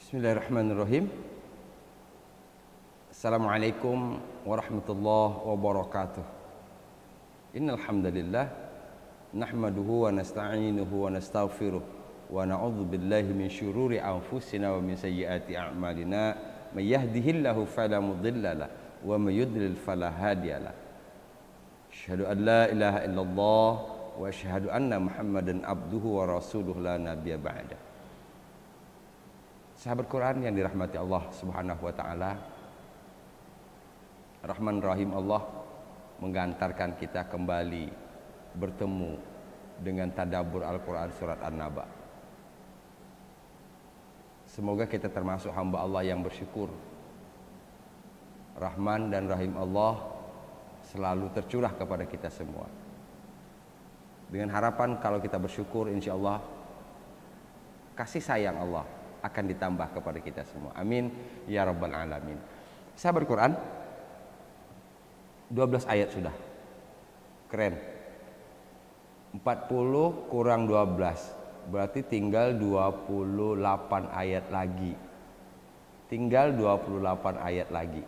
Bismillahirrahmanirrahim. Assalamualaikum warahmatullahi wabarakatuh. Innal hamdalillah nahmaduhu wa nasta'inuhu wa nastaghfiruh wa na'udzu billahi min syururi anfusina wa min sayyiati a'malina. May yahdihillahu fala mudhillalah wa may yudlil fala hadiyalah. Asyhadu an la ilaha illallah wa asyhadu anna Muhammadan abduhu wa rasuluhu la nabiyya ba'da. Sahabat Quran yang dirahmati Allah Subhanahu wa taala, Rahman Rahim Allah mengantarkan kita kembali bertemu dengan tadabbur Al-Quran surat An-Naba. Semoga kita termasuk hamba Allah yang bersyukur. Rahman dan Rahim Allah selalu tercurah kepada kita semua. Dengan harapan kalau kita bersyukur, insya Allah kasih sayang Allah akan ditambah kepada kita semua. Amin ya rabbal alamin. Sahabat Quran, 12 ayat sudah. Keren. 40 kurang 12 berarti tinggal 28 ayat lagi. Tinggal 28 ayat lagi.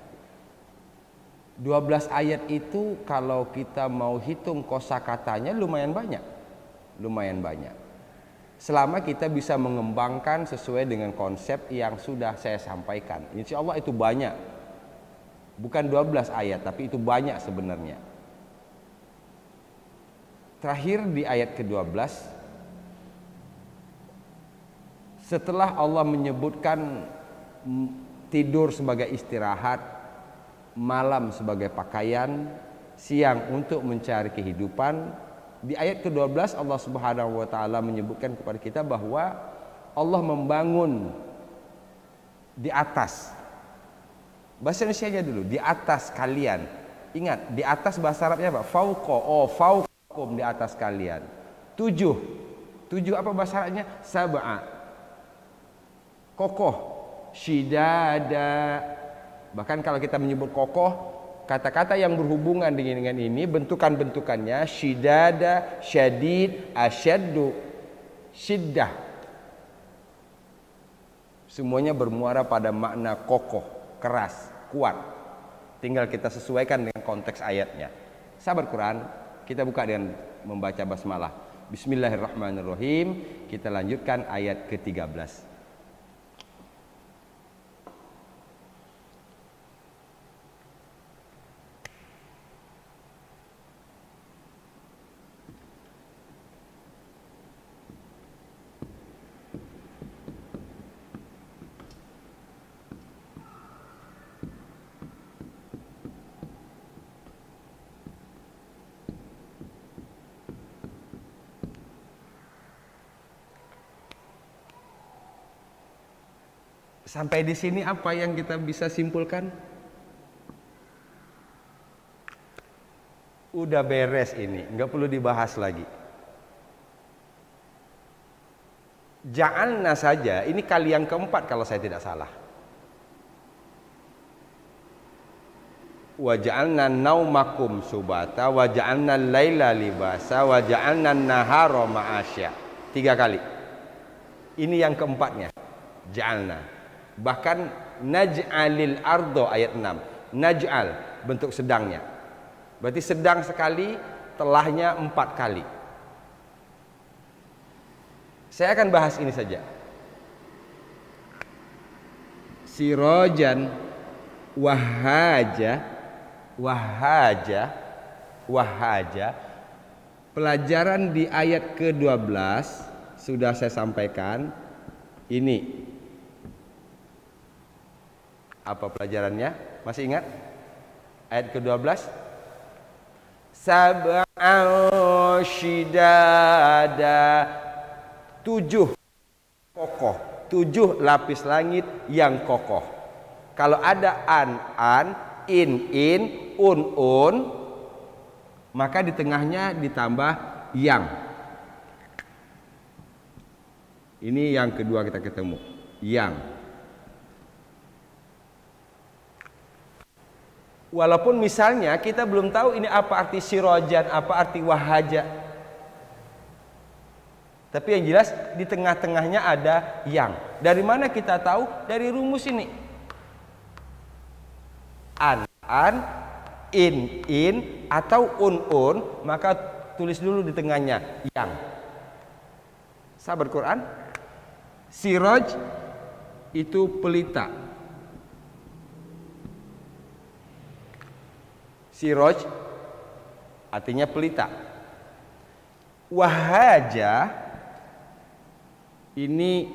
12 ayat itu kalau kita mau hitung kosakatanya lumayan banyak. Lumayan banyak. Selama kita bisa mengembangkan sesuai dengan konsep yang sudah saya sampaikan, insya Allah itu banyak. Bukan 12 ayat, tapi itu banyak sebenarnya. Terakhir di ayat ke-12, setelah Allah menyebutkan tidur sebagai istirahat, malam sebagai pakaian, siang untuk mencari kehidupan, di ayat ke-12 Allah Subhanahu wa taala menyebutkan kepada kita bahwa Allah membangun di atas. Bahasa Indonesianya dulu, di atas kalian. Ingat, di atas bahasa Arabnya apa? Fauqa, fauqakum, di atas kalian. 7 apa bahasa Arabnya? Sab'a. Kokoh, syidada. Bahkan kalau kita menyebut kokoh, kata-kata yang berhubungan dengan ini, bentukan-bentukannya syidada, syadid, asyaddu, syiddah, semuanya bermuara pada makna kokoh, keras, kuat. Tinggal kita sesuaikan dengan konteks ayatnya. Sahabat Quran, kita buka dengan membaca basmalah. Bismillahirrahmanirrahim. Kita lanjutkan ayat ke-13. Sampai di sini apa yang kita bisa simpulkan? Udah beres ini, nggak perlu dibahas lagi. Ja'alna saja, ini kali yang keempat kalau saya tidak salah. Wa ja'alna naumakum subata wa ja'alna laila libasa wa ja'alna nahara ma'asya. 3 kali. Ini yang keempatnya. Ja'alna. Bahkan naj'alil ardo ayat 6. Naj'al bentuk sedangnya. Berarti sedang sekali, telahnya 4 kali. Saya akan bahas ini saja. Sirajan wahaja. Pelajaran di ayat ke-12 sudah saya sampaikan. Ini apa pelajarannya? Masih ingat? Ayat ke-12. Sab'an syidada. 7 kokoh. 7 lapis langit yang kokoh. Kalau ada an, in, un, maka di tengahnya ditambah yang. Ini yang kedua kita ketemu. Yang. Walaupun misalnya kita belum tahu ini apa arti sirojan, apa arti wahaja. Tapi yang jelas di tengah-tengahnya ada yang. Dari mana kita tahu? Dari rumus ini. An, in atau un, maka tulis dulu di tengahnya yang. Sahabat Quran, siraj itu pelita. Siraj artinya pelita. Wahaja ini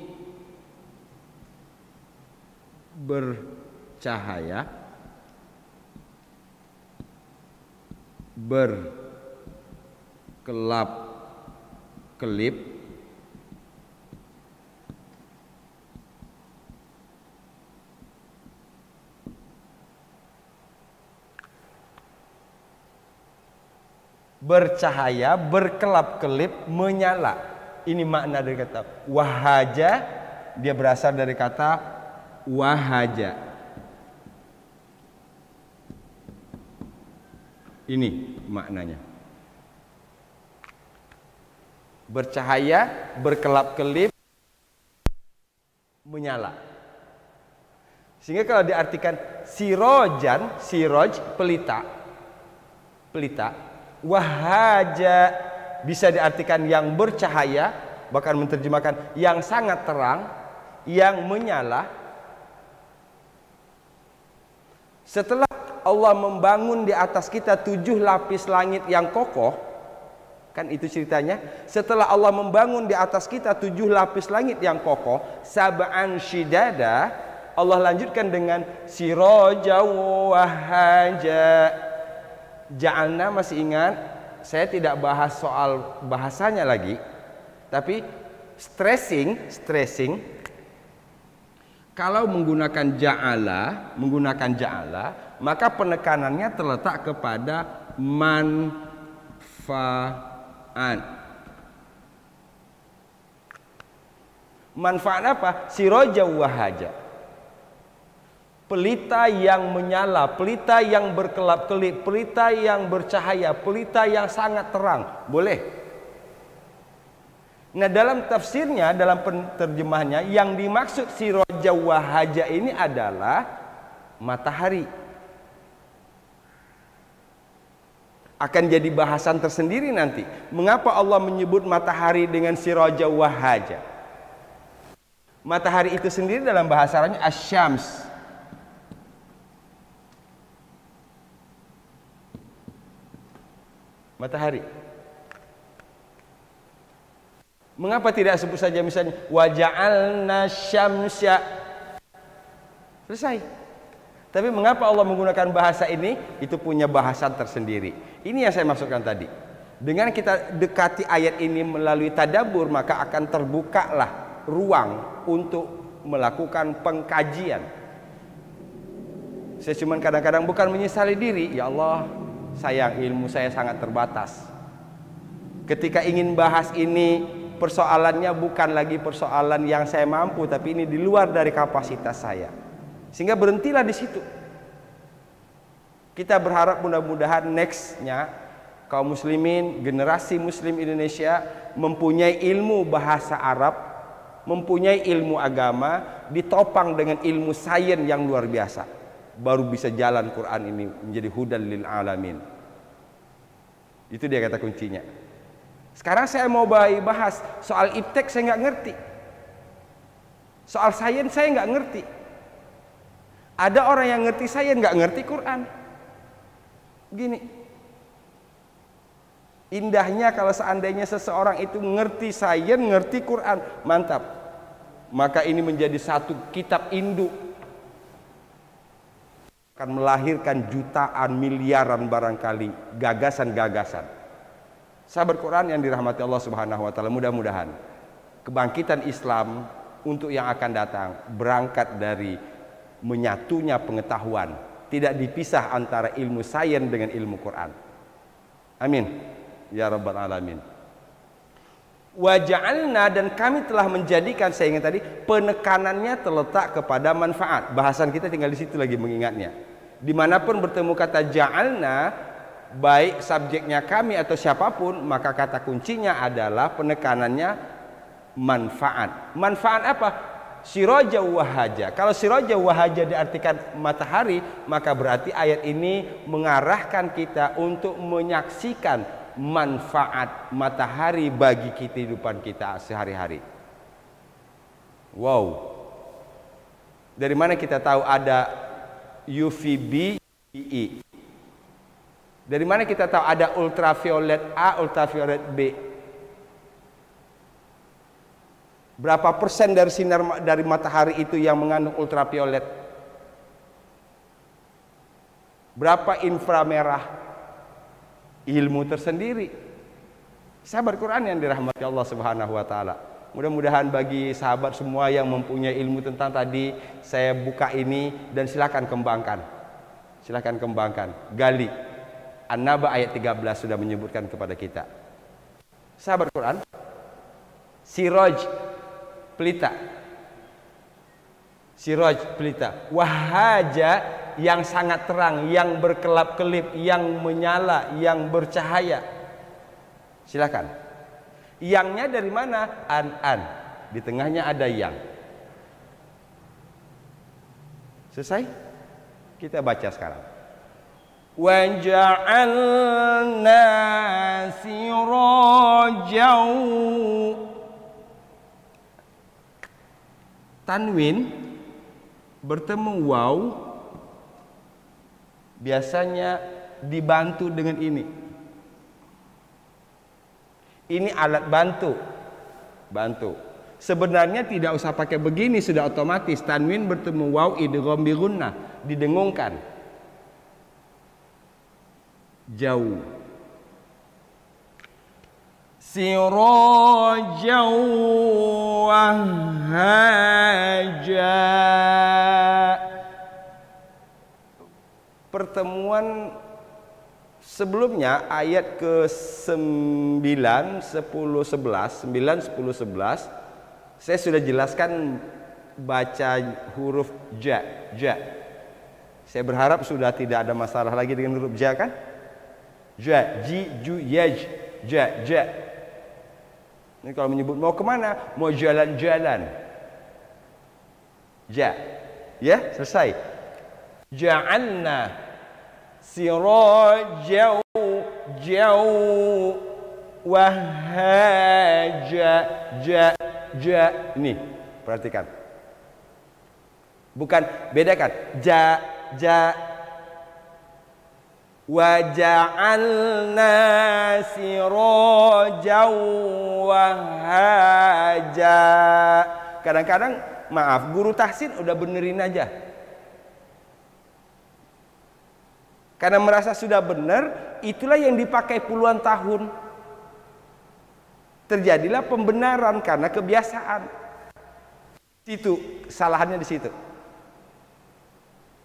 bercahaya, berkelap-kelip, bercahaya, berkelap-kelip, menyala. Ini makna dari kata wahaja, dia berasal dari kata wahaja. Ini maknanya. Bercahaya, berkelap-kelip, menyala. Sehingga kalau diartikan sirojan, siroj, pelita. Pelita. Wahaja bisa diartikan yang bercahaya, bahkan menerjemahkan yang sangat terang, yang menyala. Setelah Allah membangun di atas kita 7 lapis langit yang kokoh, kan itu ceritanya. Setelah Allah membangun di atas kita 7 lapis langit yang kokoh, sab'an shidada, Allah lanjutkan dengan siraja wahaja. Ja'alna, masih ingat? Saya tidak bahas soal bahasanya lagi, tapi stressing kalau menggunakan ja'ala, maka penekanannya terletak kepada manfaat. Manfaat apa? Siraja wahaja. Pelita yang menyala, pelita yang berkelap-kelip, pelita yang bercahaya, pelita yang sangat terang. Boleh. Nah, dalam tafsirnya, dalam penerjemahannya, yang dimaksud siraja wahaja ini adalah matahari. Akan jadi bahasan tersendiri nanti. Mengapa Allah menyebut matahari dengan siraja wahaja? Matahari itu sendiri dalam bahasa Arabnya asyams. Matahari. Mengapa tidak sebut saja misalnya waja'alna syamsya? Selesai. Tapi mengapa Allah menggunakan bahasa ini? Itu punya bahasan tersendiri. Ini yang saya maksudkan tadi. Dengan kita dekati ayat ini melalui tadabbur, maka akan terbukalah ruang untuk melakukan pengkajian. Saya cuma kadang-kadang bukan menyesali diri, ya Allah, sayang ilmu saya sangat terbatas. Ketika ingin bahas ini, persoalannya bukan lagi persoalan yang saya mampu, tapi ini di luar dari kapasitas saya. Sehingga berhentilah di situ. Kita berharap mudah-mudahan nextnya kaum muslimin, generasi muslim Indonesia mempunyai ilmu bahasa Arab, mempunyai ilmu agama, ditopang dengan ilmu sains yang luar biasa. Baru bisa jalan Quran ini menjadi hudan lil alamin. Itu dia kata kuncinya. Sekarang saya mau bahas soal iptek, saya nggak ngerti. Soal sains saya nggak ngerti. Ada orang yang ngerti sains nggak ngerti Quran. Gini, indahnya kalau seandainya seseorang itu ngerti sains, ngerti Quran, mantap. Maka ini menjadi satu kitab induk, akan melahirkan jutaan, miliaran barangkali gagasan-gagasan. Sahabat Quran yang dirahmati Allah Subhanahu wa taala, mudah-mudahan kebangkitan Islam untuk yang akan datang berangkat dari menyatunya pengetahuan, tidak dipisah antara ilmu sains dengan ilmu Quran. Amin ya rabbal alamin. Wa ja'alna, dan kami telah menjadikan, saya ingat tadi, penekanannya terletak kepada manfaat. Bahasan kita tinggal di situ lagi mengingatnya. Dimanapun bertemu kata ja'alna, baik subjeknya kami atau siapapun, maka kata kuncinya adalah penekanannya manfaat. Manfaat apa? Siraja wahaja. Kalau siraja wahaja diartikan matahari, maka berarti ayat ini mengarahkan kita untuk menyaksikan manfaat matahari bagi kehidupan kita sehari-hari. Wow. Dari mana kita tahu ada UVB, UVE? Dari mana kita tahu ada ultraviolet A, ultraviolet B? Berapa persen dari sinar dari matahari itu yang mengandung ultraviolet? Berapa inframerah? Ilmu tersendiri. Sahabat Quran yang dirahmati Allah Subhanahu wa taala. Mudah-mudahan bagi sahabat semua yang mempunyai ilmu tentang tadi, saya buka ini dan silakan kembangkan. Silakan kembangkan, gali. An-Naba ayat 13 sudah menyebutkan kepada kita. Sahabat Quran, siraj pelita, siraj pelita, wahaja yang sangat terang, yang berkelap-kelip, yang menyala, yang bercahaya. Silakan. Yangnya dari mana? An. Di tengahnya ada yang. Selesai? Kita baca sekarang. Wa ja'alna sirajan. Tanwin bertemu waw biasanya dibantu dengan ini. Ini alat bantu. Bantu. Sebenarnya tidak usah pakai begini, sudah otomatis. Tanwin bertemu waw idgham bi gunnah, didengungkan. Jauh. Sirajan wahaja. Pertemuan sebelumnya ayat ke-9, 10, 11, 9, 10, 11 saya sudah jelaskan baca huruf ja. Saya berharap sudah tidak ada masalah lagi dengan huruf ja kan? Ja, ji, ju, yaj, ja. Ini kalau menyebut mau kemana? Mau jalan-jalan. Ja. Ya, selesai. Ja'alna sirajan wahaja. Ja. Ini, perhatikan. Bukan, bedakan. Ja. Wa ja'alna sirajan wahaja. Kadang-kadang maaf, guru tahsin udah benerin aja. Karena merasa sudah benar, itulah yang dipakai puluhan tahun. Terjadilah pembenaran karena kebiasaan. Itu kesalahannya di situ.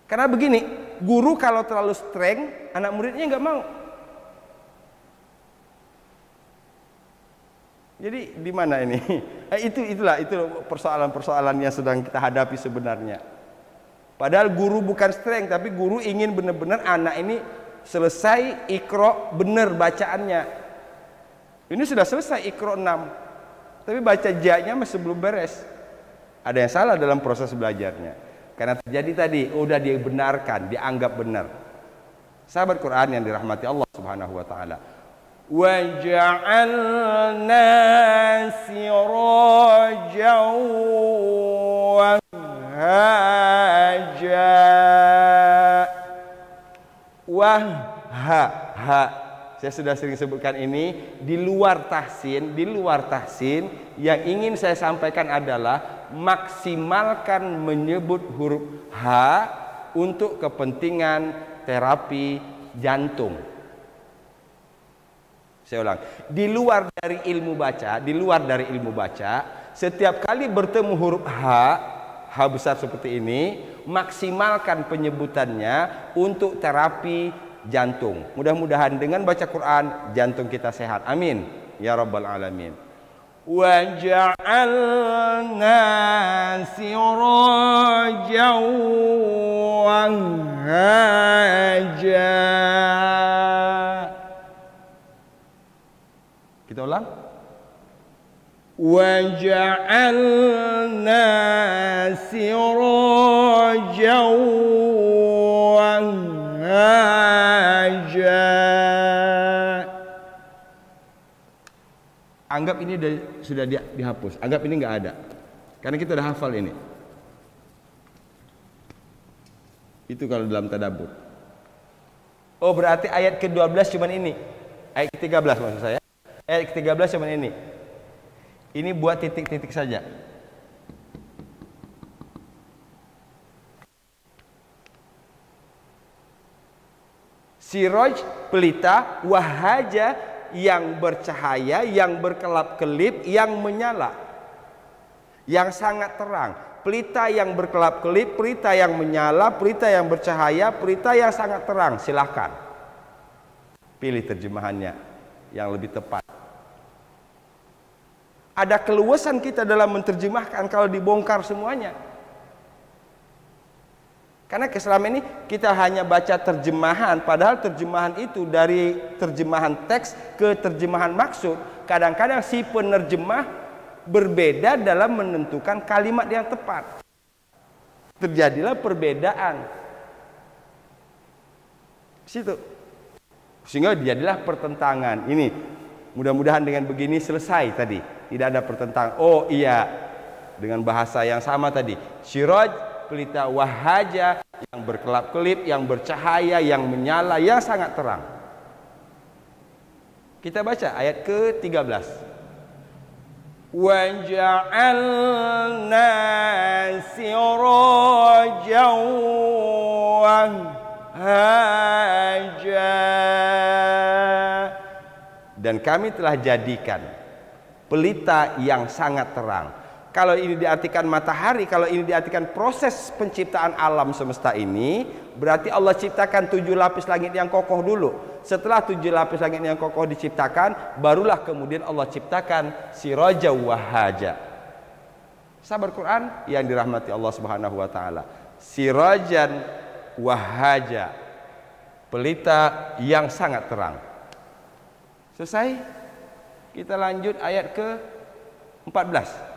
Karena begini, guru kalau terlalu streng, anak muridnya nggak mau. Jadi di mana ini? Itulah persoalan-persoalan yang sedang kita hadapi sebenarnya. Padahal guru bukan streng, tapi guru ingin benar-benar anak ini selesai Iqra benar bacaannya. Ini sudah selesai Iqra 6, tapi baca ja-nya masih belum beres. Ada yang salah dalam proses belajarnya. Karena terjadi tadi, udah dibenarkan, dianggap benar. Sahabat Quran yang dirahmati Allah Subhanahu wa taala. Wa ja'alna sirajan wahaja. Ha. Saya sudah sering sebutkan ini di luar tahsin, yang ingin saya sampaikan adalah maksimalkan menyebut huruf H untuk kepentingan terapi jantung. Saya ulang, di luar dari ilmu baca, setiap kali bertemu huruf H besar seperti ini, maksimalkan penyebutannya untuk terapi jantung. Mudah-mudahan dengan baca Quran jantung kita sehat. Amin ya rabbal alamin. Wa ja'alna sirajan wahaja. Kita ulang. وجعلنا سراجا وهاجا. Anggap ini sudah dihapus, anggap ini nggak ada, karena kita udah hafal ini. Itu kalau dalam tadabbur. Oh, berarti ayat ke-12 cuman ini, ayat ke-13 maksud saya. Ayat ke-13 cuman ini. Ini buat titik-titik saja. Siraj, pelita, wahaja, yang bercahaya, yang berkelap-kelip, yang menyala, yang sangat terang. Pelita yang berkelap-kelip, pelita yang menyala, pelita yang bercahaya, pelita yang sangat terang. Silahkan pilih terjemahannya yang lebih tepat. Ada keluasan kita dalam menerjemahkan kalau dibongkar semuanya. Karena selama ini kita hanya baca terjemahan, padahal terjemahan itu dari terjemahan teks ke terjemahan maksud. Kadang-kadang si penerjemah berbeda dalam menentukan kalimat yang tepat. Terjadilah perbedaan. Situ. Sehingga jadilah pertentangan. Ini mudah-mudahan dengan begini selesai tadi. Tidak ada pertentangan. Oh iya, dengan bahasa yang sama tadi. Siraj, pelita, wahaja, yang berkelap-kelip, yang bercahaya, yang menyala, yang sangat terang. Kita baca ayat ke-13. Wa ja'alna sirajan wahaja. Dan kami telah jadikan pelita yang sangat terang. Kalau ini diartikan matahari, kalau ini diartikan proses penciptaan alam semesta ini, berarti Allah ciptakan 7 lapis langit yang kokoh dulu. Setelah 7 lapis langit yang kokoh diciptakan, barulah kemudian Allah ciptakan siraja wahaja. Sahabat Quran yang dirahmati Allah Subhanahu wa taala. Sirajan wahaja. Pelita yang sangat terang. Selesai? Kita lanjut ayat ke-14.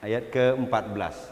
Ayat ke-14.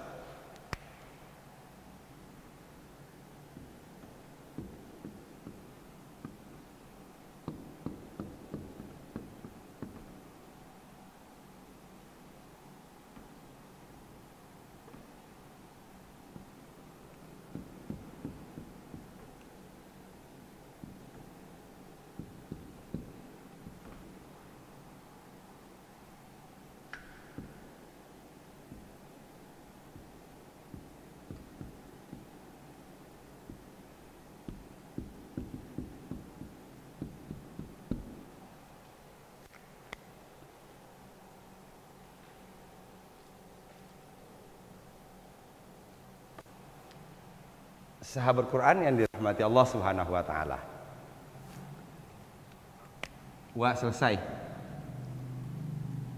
Sahabat Quran yang dirahmati Allah Subhanahu wa taala. Wah, selesai.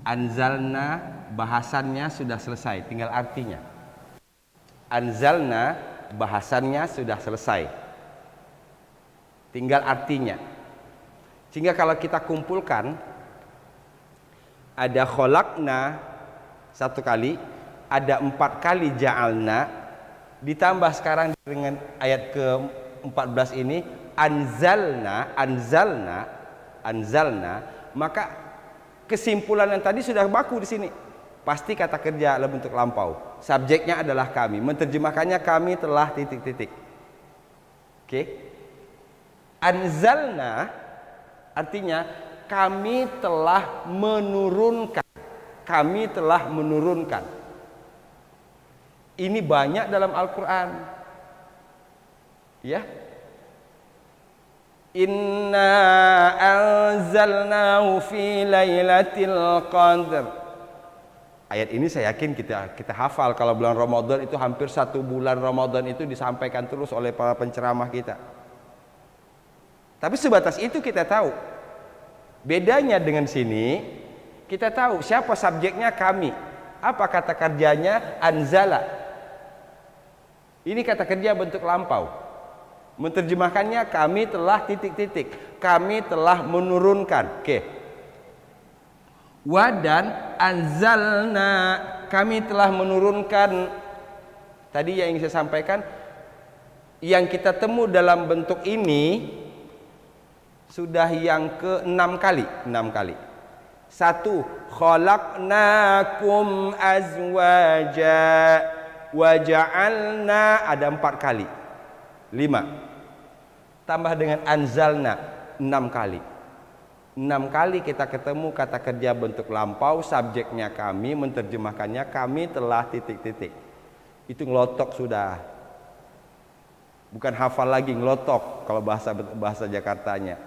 Anzalna bahasannya sudah selesai, tinggal artinya. Anzalna bahasannya sudah selesai. Tinggal artinya. Sehingga kalau kita kumpulkan ada kholakna 1 kali, ada 4 kali ja'alna, ditambah sekarang dengan ayat ke-14 ini anzalna, maka kesimpulan yang tadi sudah baku di sini. Pasti kata kerja dalam bentuk lampau. Subjeknya adalah kami, menerjemahkannya kami telah titik-titik. Oke. Anzalna artinya kami telah menurunkan. Kami telah menurunkan. Ini banyak dalam Al-Quran. Ya. Inna anzalna anzalnahu fi lailatul qadr. Ayat ini saya yakin kita hafal. Kalau bulan Ramadan itu hampir 1 bulan Ramadan itu disampaikan terus oleh para penceramah kita. Tapi sebatas itu kita tahu. Bedanya dengan sini, kita tahu siapa subjeknya, kami. Apa kata kerjanya? Anzala. Ini kata kerja bentuk lampau. Menerjemahkannya kami telah titik-titik. Kami telah menurunkan. Oke. Wadan anzalna, kami telah menurunkan. Tadi yang ingin saya sampaikan, yang kita temu dalam bentuk ini sudah yang ke-6 kali. 6 kali. 1, khalaqnakum azwaja wa ja'alna, ada 4 kali. 5. Tambah dengan anzalna, 6 kali. 6 kali kita ketemu kata kerja bentuk lampau, subjeknya kami, menerjemahkannya kami telah titik-titik. Itu ngelotok sudah. Bukan hafal lagi, ngelotok kalau bahasa Jakartanya.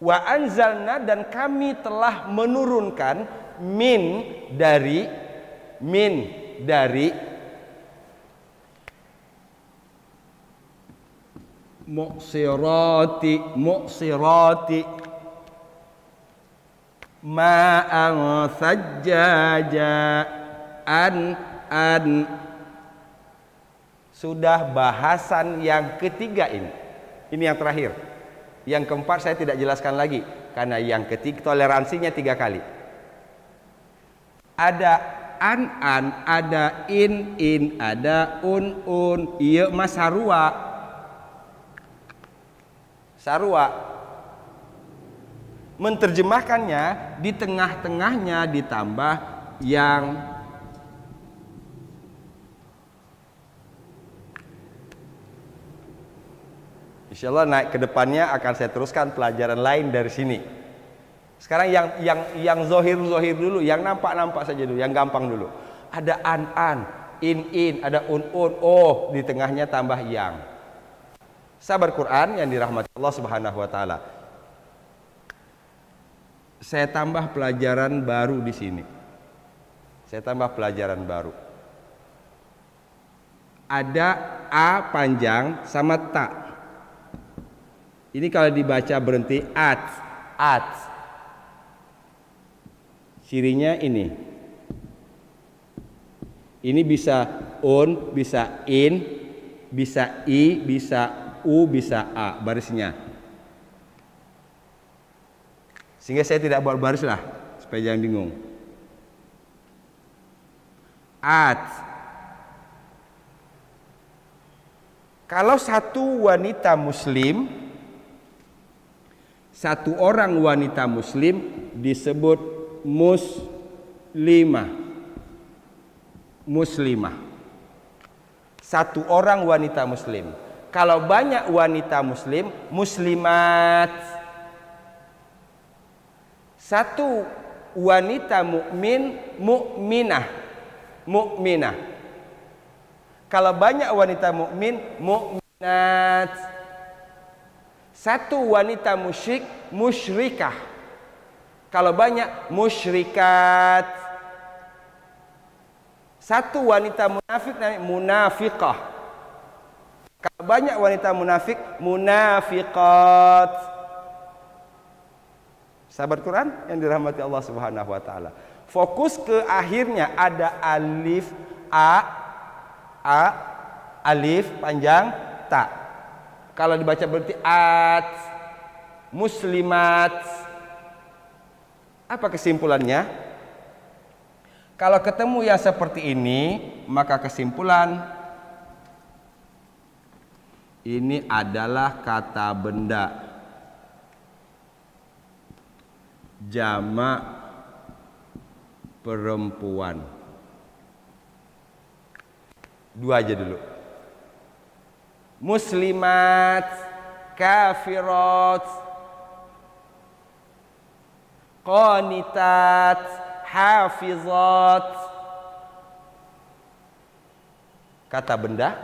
Wa anzalna, dan kami telah menurunkan min dari mu'sirati ma'an sajjaja an. Sudah bahasan yang ketiga ini. Ini yang terakhir. Yang keempat saya tidak jelaskan lagi karena yang ketiga toleransinya 3 kali. Ada an, ada in, ada un, iya mas sarua. Menerjemahkannya di tengah-tengahnya ditambah yang insya Allah naik ke depannya akan saya teruskan pelajaran lain dari sini. Sekarang yang zohir dulu, yang nampak saja dulu, yang gampang dulu. Ada an, in, ada un, oh di tengahnya tambah yang. Sahabat Quran yang dirahmati Allah Subhanahu wa taala. Saya tambah pelajaran baru di sini. Ada a panjang sama ta. Ini kalau dibaca berhenti at. Cirinya ini. Ini bisa un, bisa in, bisa i, bisa u, bisa a barisnya. Sehingga saya tidak buat baris lah supaya jangan bingung. At. Kalau satu orang wanita muslim disebut muslimah. Satu orang wanita muslim. Kalau banyak wanita muslim, muslimat. Satu wanita mukmin, mukminah. Kalau banyak wanita mukmin, mukminat. Satu wanita musyrik, musyrikah. Kalau banyak, musyrikat. Satu wanita munafik, munafiqah. Kalau banyak wanita munafik, munafiqat. Sahabat Quran yang dirahmati Allah Subhanahu wa taala. Fokus ke akhirnya ada alif alif panjang ta. Kalau dibaca berarti at, muslimat. Apa kesimpulannya? Kalau ketemu yang seperti ini, maka kesimpulan ini adalah kata benda jamak perempuan. 2 aja dulu. Muslimat, kafirat, qanitat, hafizat. Kata benda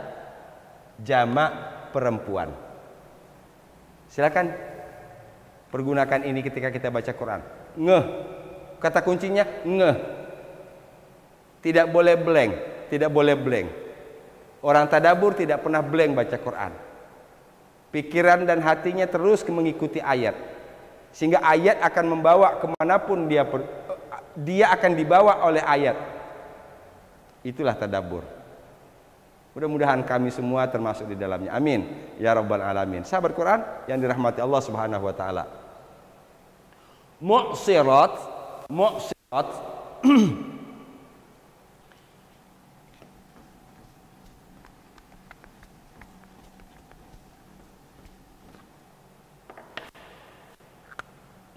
jamak perempuan. Silakan pergunakan ini ketika kita baca Quran. Ngeh. Kata kuncinya ngeh. Tidak boleh blank, tidak boleh blank. Orang tadabbur tidak pernah blank baca Quran. Pikiran dan hatinya terus mengikuti ayat. Sehingga ayat akan membawa kemanapun dia akan dibawa oleh ayat. Itulah tadabbur. Mudah-mudahan kami semua termasuk di dalamnya. Amin ya rabbal alamin. Sahabat Quran yang dirahmati Allah Subhanahu wa taala. Mu'sirat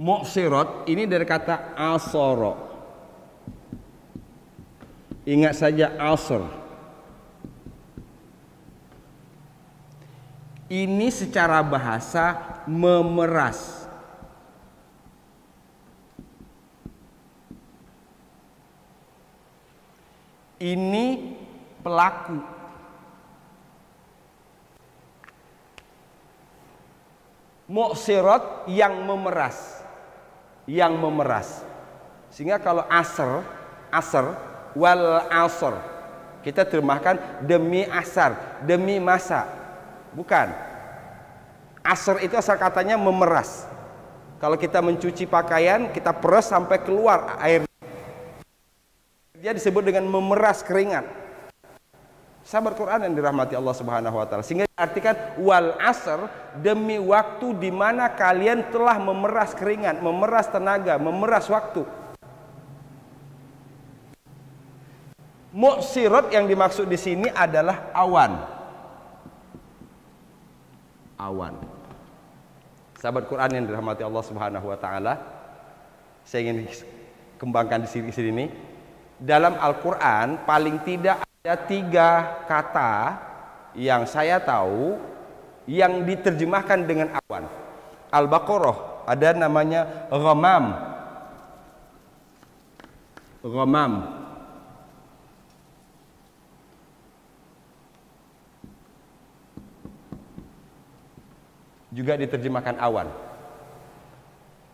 Mu'sirat ini dari kata asara. Ingat saja asr. Ini secara bahasa memeras. Ini pelaku. Mu'sirat yang memeras. Yang memeras. Sehingga kalau asr wal asr, kita terjemahkan demi asar, demi masa. Bukan. Asr itu asal katanya memeras. Kalau kita mencuci pakaian, kita peras sampai keluar air. Dia disebut dengan memeras keringat. Sahabat Quran yang dirahmati Allah Subhanahu wa taala. Sehingga diartikan wal asr, demi waktu di mana kalian telah memeras keringat, memeras tenaga, memeras waktu. Mu'sirat yang dimaksud di sini adalah awan. Awan. Sahabat Quran yang dirahmati Allah Subhanahu wa taala, saya ingin kembangkan di sini. Dalam Al-Qur'an paling tidak ada 3 kata yang saya tahu yang diterjemahkan dengan awan. Al-Baqarah ada namanya ghamam. Ghamam. Juga diterjemahkan awan.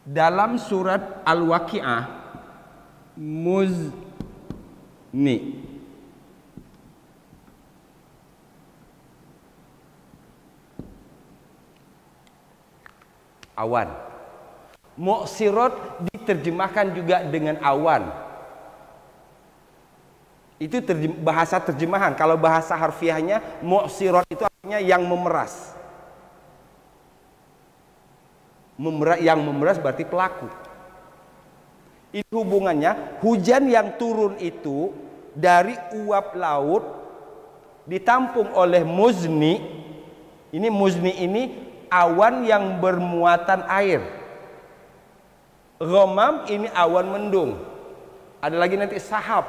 Dalam surat Al-Waqi'ah muzni. Awan. Mu'sirat diterjemahkan juga dengan awan. Itu bahasa terjemahan. Kalau bahasa harfiahnya mu'sirat itu artinya yang memeras. Yang memeras berarti pelaku. Itu hubungannya hujan yang turun itu dari uap laut ditampung oleh muzni. Ini muzni ini awan yang bermuatan air. Ghamam ini awan mendung. Ada lagi nanti sahab.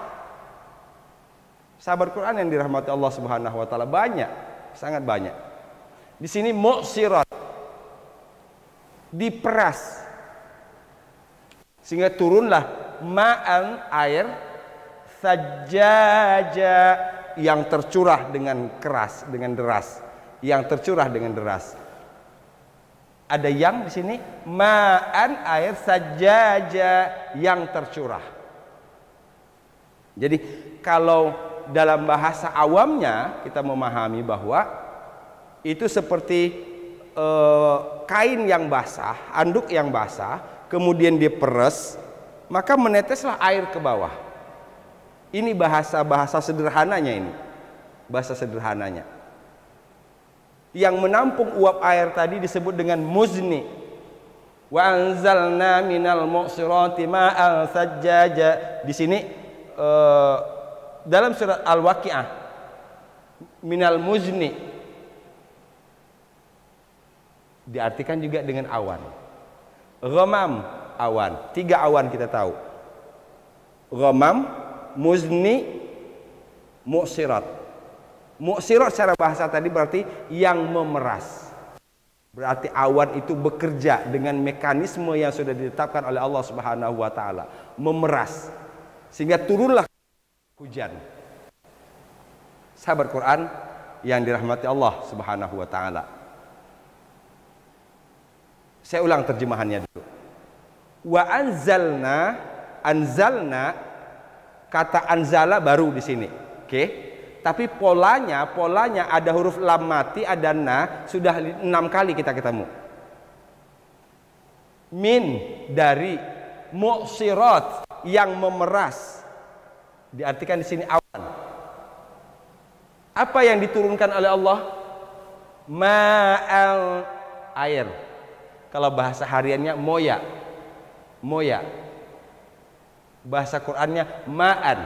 Sahabat Quran yang dirahmati Allah Subhanahu wa taala banyak, sangat banyak. Di sini mu'sirat diperas sehingga turunlah ma'an air sajjaja yang tercurah dengan keras, dengan deras, yang tercurah dengan deras. Ada yang di sini ma'an air sajjaja yang tercurah. Jadi kalau dalam bahasa awamnya kita memahami bahwa itu seperti kain yang basah, anduk yang basah, kemudian diperes, maka meneteslah air ke bawah. Ini bahasa sederhananya ini. Bahasa sederhananya. Yang menampung uap air tadi disebut dengan muzni. Wa anzalna minal mu'sirati ma'an sajjaja. Di sini dalam surat Al-Waqi'ah minal muzni diartikan juga dengan awan. Ghamam, awan. 3 awan kita tahu. Ghamam, muzni, mu'sirat. Mu'sirat secara bahasa tadi berarti yang memeras. Berarti awan itu bekerja dengan mekanisme yang sudah ditetapkan oleh Allah Subhanahu wa taala, memeras sehingga turunlah hujan. Sahabat Quran yang dirahmati Allah Subhanahu wa taala. Saya ulang terjemahannya dulu. Wa anzalna kata anzala baru di sini. Oke. Tapi polanya ada huruf lam mati, ada na, sudah 6 kali kita ketemu. Min dari, mu'sirat yang memeras. Diartikan di sini awan. Apa yang diturunkan oleh Allah? Ma'al, air. Kalau bahasa hariannya moya. Bahasa Qur'annya ma'an.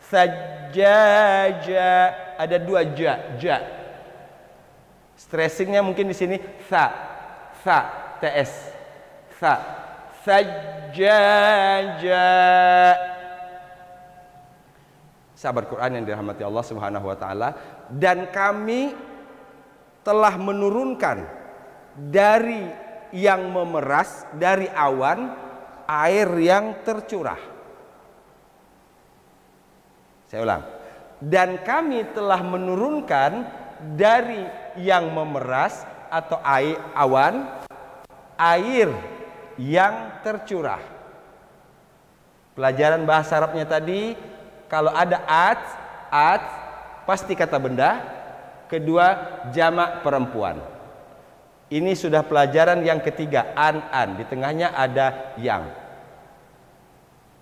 Sajjaja, ada 2 ja. Stressingnya mungkin di sini ts. Sajjaja. Sahabat Quran yang dirahmati Allah Subhanahu wa taala, dan kami telah menurunkan dari yang memeras, dari awan, air yang tercurah. Saya ulang. Dan kami telah menurunkan dari yang memeras atau awan, air yang tercurah. Pelajaran bahasa Arabnya tadi, kalau ada at pasti kata benda, kedua jamak perempuan. Ini sudah pelajaran yang ketiga, an, di tengahnya ada yang.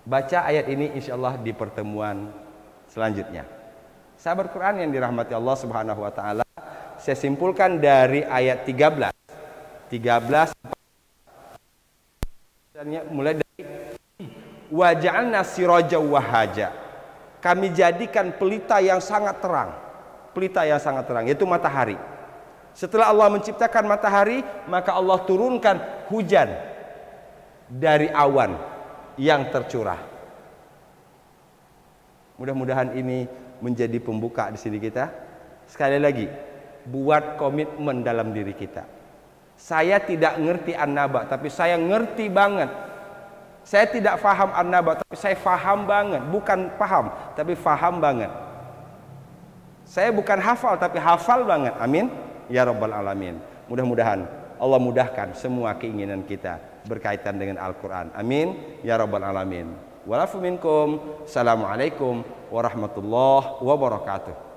Baca ayat ini insyaallah di pertemuan selanjutnya. Sahabat Quran yang dirahmati Allah Subhanahu wa taala, saya simpulkan dari ayat 13 mulai dari wa ja'alna siraja wahaja. Kami jadikan pelita yang sangat terang. Pelita yang sangat terang yaitu matahari. Setelah Allah menciptakan matahari, maka Allah turunkan hujan dari awan yang tercurah. Mudah-mudahan ini menjadi pembuka di sini kita. Sekali lagi, buat komitmen dalam diri kita. Saya tidak ngerti an-naba, tapi saya ngerti banget. Saya tidak faham an-naba, tapi saya faham banget. Bukan paham, tapi faham banget. Saya bukan hafal, tapi hafal banget. Amin. Ya Rabbal Alamin. Mudah-mudahan Allah mudahkan semua keinginan kita berkaitan dengan Al-Quran. Amin. Ya Rabbal Alamin. Walafu minkum. Assalamualaikum warahmatullahi wabarakatuh.